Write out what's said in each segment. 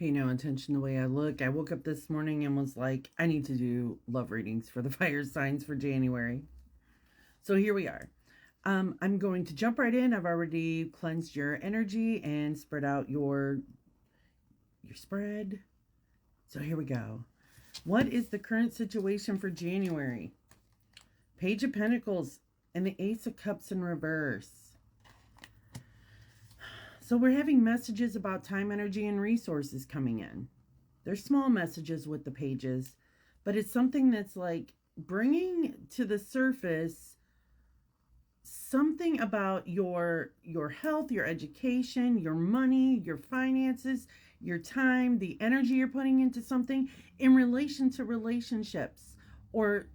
pay no attention the way I look. I woke up this morning and was like, I need to do love readings for the fire signs for January. So here we are. I'm going to jump right in. I've already cleansed your energy and spread out your spread. So here we go. What is the current situation for January? Page of Pentacles and the Ace of Cups in reverse. So we're having messages about time, energy, and resources coming in. They're small messages with the pages, but it's something that's like bringing to the surface something about your health, your education, your money, your finances, your time, the energy you're putting into something in relation to relationships, or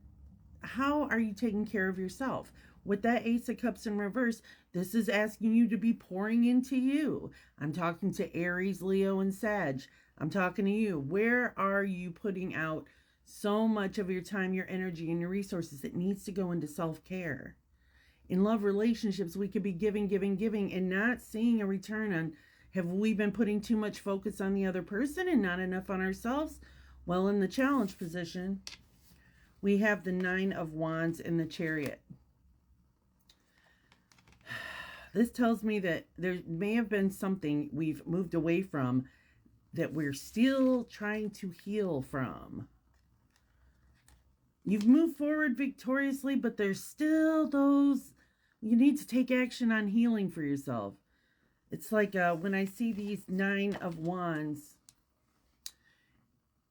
how are you taking care of yourself? With that Ace of Cups in reverse, this is asking you to be pouring into you. I'm talking to Aries, Leo, and Sag. I'm talking to you. Where are you putting out so much of your time, your energy, and your resources? It needs to go into self-care. In love relationships, we could be giving, and not seeing a return on, have we been putting too much focus on the other person and not enough on ourselves? Well, in the challenge position, we have the Nine of Wands in the Chariot. This tells me that there may have been something we've moved away from that we're still trying to heal from. You've moved forward victoriously, but there's still those, you need to take action on healing for yourself. It's like when I see these Nine of Wands,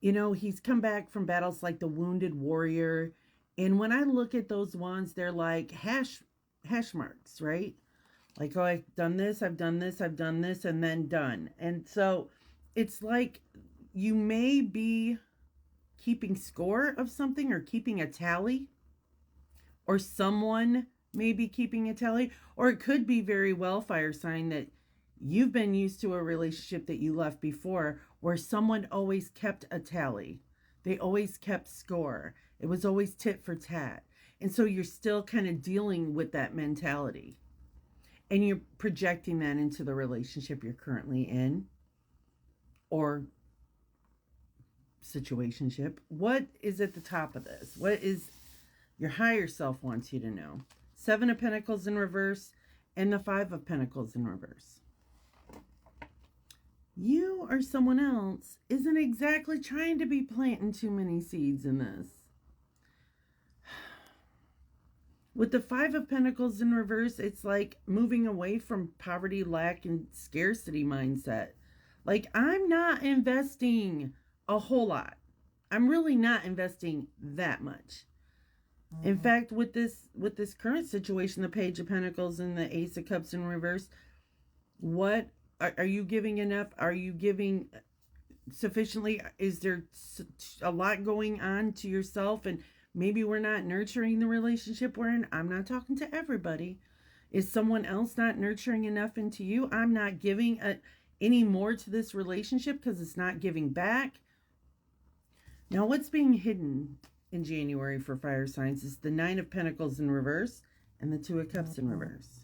you know, he's come back from battles like the wounded warrior. And when I look at those wands, they're like hash marks, right? Like, oh, I've done this, I've done this, I've done this, and then done. And so it's like you may be keeping score of something or keeping a tally, or someone may be keeping a tally, or it could be very well, fire sign, that you've been used to a relationship that you left before where someone always kept a tally. They always kept score. It was always tit for tat. And so you're still kind of dealing with that mentality. And you're projecting that into the relationship you're currently in or situationship. What is at the top of this? What is your higher self wants you to know? Seven of Pentacles in reverse and the Five of Pentacles in reverse. You or someone else isn't exactly trying to be planting too many seeds in this. With the Five of Pentacles in reverse, it's like moving away from poverty, lack, and scarcity mindset. Like, I'm not investing a whole lot. I'm really not investing that much. In fact, with this current situation, the Page of Pentacles and the Ace of Cups in reverse, what are you giving enough? Are you giving sufficiently? Is there a lot going on to yourself, and maybe we're not nurturing the relationship we're in? I'm not talking to everybody. Is someone else not nurturing enough into you? I'm not giving any more to this relationship because it's not giving back. Now, what's being hidden in January for fire signs is the Nine of Pentacles in reverse and the Two of Cups in reverse.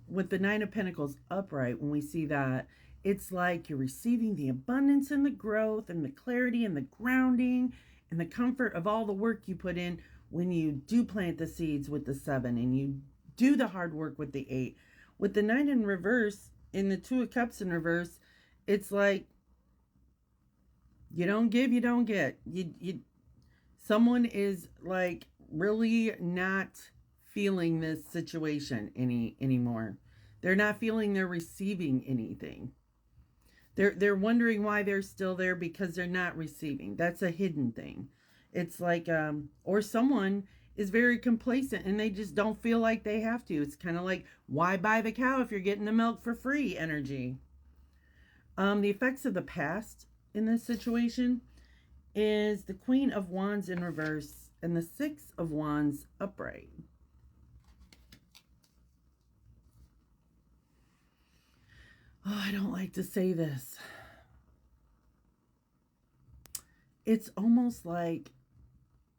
With the Nine of Pentacles upright, when we see that, it's like you're receiving the abundance and the growth and the clarity and the grounding and the comfort of all the work you put in when you do plant the seeds with the Seven and you do the hard work with the Eight. With the Nine in reverse and the Two of Cups in reverse, it's like you don't give, you don't get. Someone is like really not feeling this situation anymore. They're not feeling they're receiving anything. They're wondering why they're still there because they're not receiving. That's a hidden thing. It's like or someone is very complacent and they just don't feel like they have to. It's kind of like, why buy the cow if you're getting the milk for free energy. The effects of the past in this situation is the Queen of Wands in reverse and the Six of Wands upright. Oh, I don't like to say this. It's almost like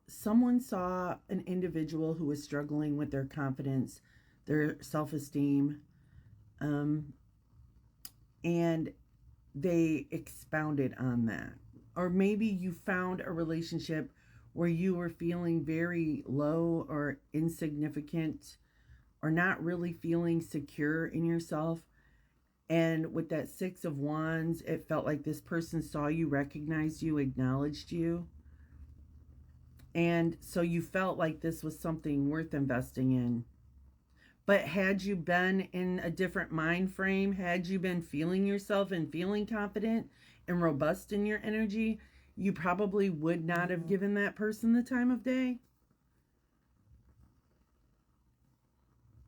someone saw an individual who was struggling with their confidence, their self-esteem, and they expounded on that. Or maybe you found a relationship where you were feeling very low or insignificant or not really feeling secure in yourself. And with that Six of Wands, it felt like this person saw you, recognized you, acknowledged you. And so you felt like this was something worth investing in. But had you been in a different mind frame, had you been feeling yourself and feeling confident and robust in your energy, you probably would not have given that person the time of day.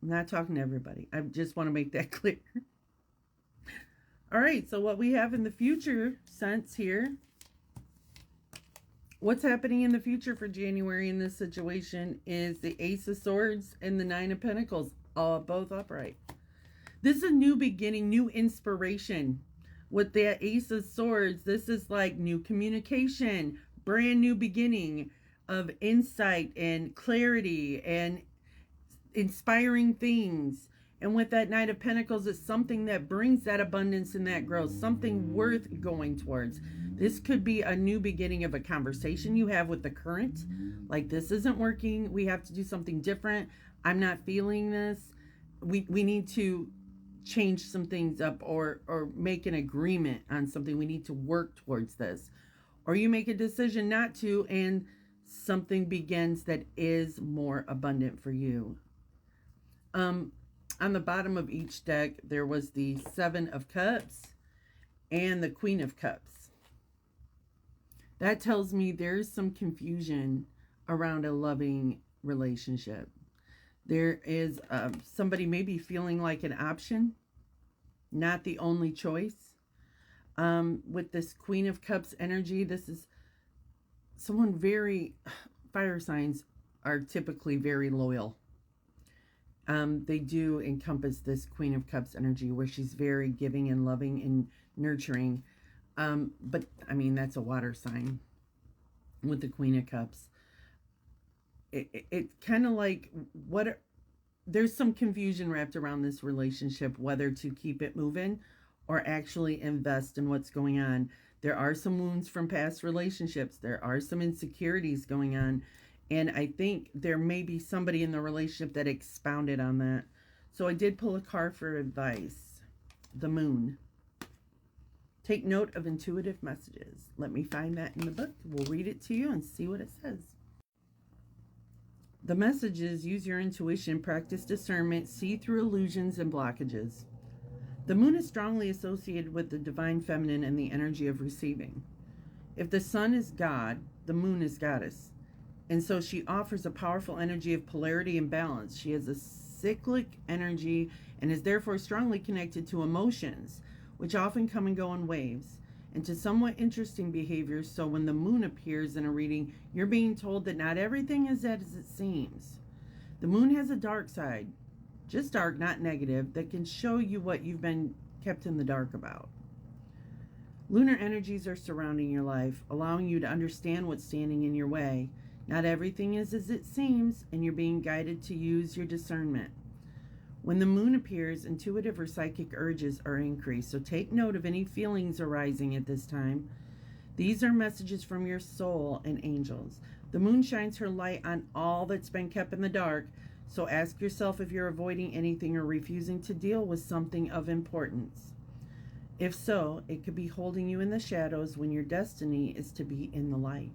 I'm not talking to everybody. I just want to make that clear. All right, so what we have in the future sense here. What's happening in the future for January in this situation is the Ace of Swords and the Nine of Pentacles, both upright. This is a new beginning, new inspiration. With the Ace of Swords, this is like new communication, brand new beginning of insight and clarity and inspiring things. And with that Knight of Pentacles, it's something that brings that abundance and that growth, something worth going towards. This could be a new beginning of a conversation you have with the current. Like, this isn't working. We have to do something different. I'm not feeling this. We need to change some things up or make an agreement on something. We need to work towards this. Or you make a decision not to, and something begins that is more abundant for you. On the bottom of each deck, there was the Seven of Cups and the Queen of Cups. That tells me there's some confusion around a loving relationship. There is somebody maybe feeling like an option, not the only choice. With this Queen of Cups energy, this is someone very, fire signs are typically very loyal. They do encompass this Queen of Cups energy where she's very giving and loving and nurturing. But, I mean, that's a water sign with the Queen of Cups. It's kind of like, there's some confusion wrapped around this relationship, whether to keep it moving or actually invest in what's going on. There are some wounds from past relationships. There are some insecurities going on. And I think there may be somebody in the relationship that expounded on that. So I did pull a card for advice. The Moon. Take note of intuitive messages. Let me find that in the book. We'll read it to you and see what it says. The message is: use your intuition, practice discernment, see through illusions and blockages. The moon is strongly associated with the divine feminine and the energy of receiving. If the sun is God, the moon is goddess. And so she offers a powerful energy of polarity and balance. She has a cyclic energy and is therefore strongly connected to emotions, which often come and go in waves, and to somewhat interesting behaviors. So when the moon appears in a reading, you're being told that not everything is as it seems. The moon has a dark side, just dark, not negative, that can show you what you've been kept in the dark about. Lunar energies are surrounding your life, allowing you to understand what's standing in your way. Not everything is as it seems, and you're being guided to use your discernment. When the moon appears, intuitive or psychic urges are increased, so take note of any feelings arising at this time. These are messages from your soul and angels. The moon shines her light on all that's been kept in the dark, so ask yourself if you're avoiding anything or refusing to deal with something of importance. If so, it could be holding you in the shadows when your destiny is to be in the light.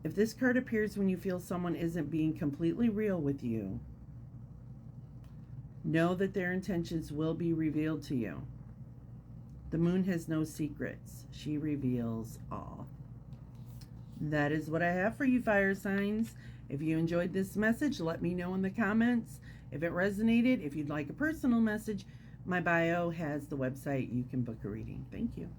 If this card appears when you feel someone isn't being completely real with you, know that their intentions will be revealed to you. The moon has no secrets. She reveals all. That is what I have for you, fire signs. If you enjoyed this message, let me know in the comments. If it resonated, if you'd like a personal message, my bio has the website. You can book a reading. Thank you.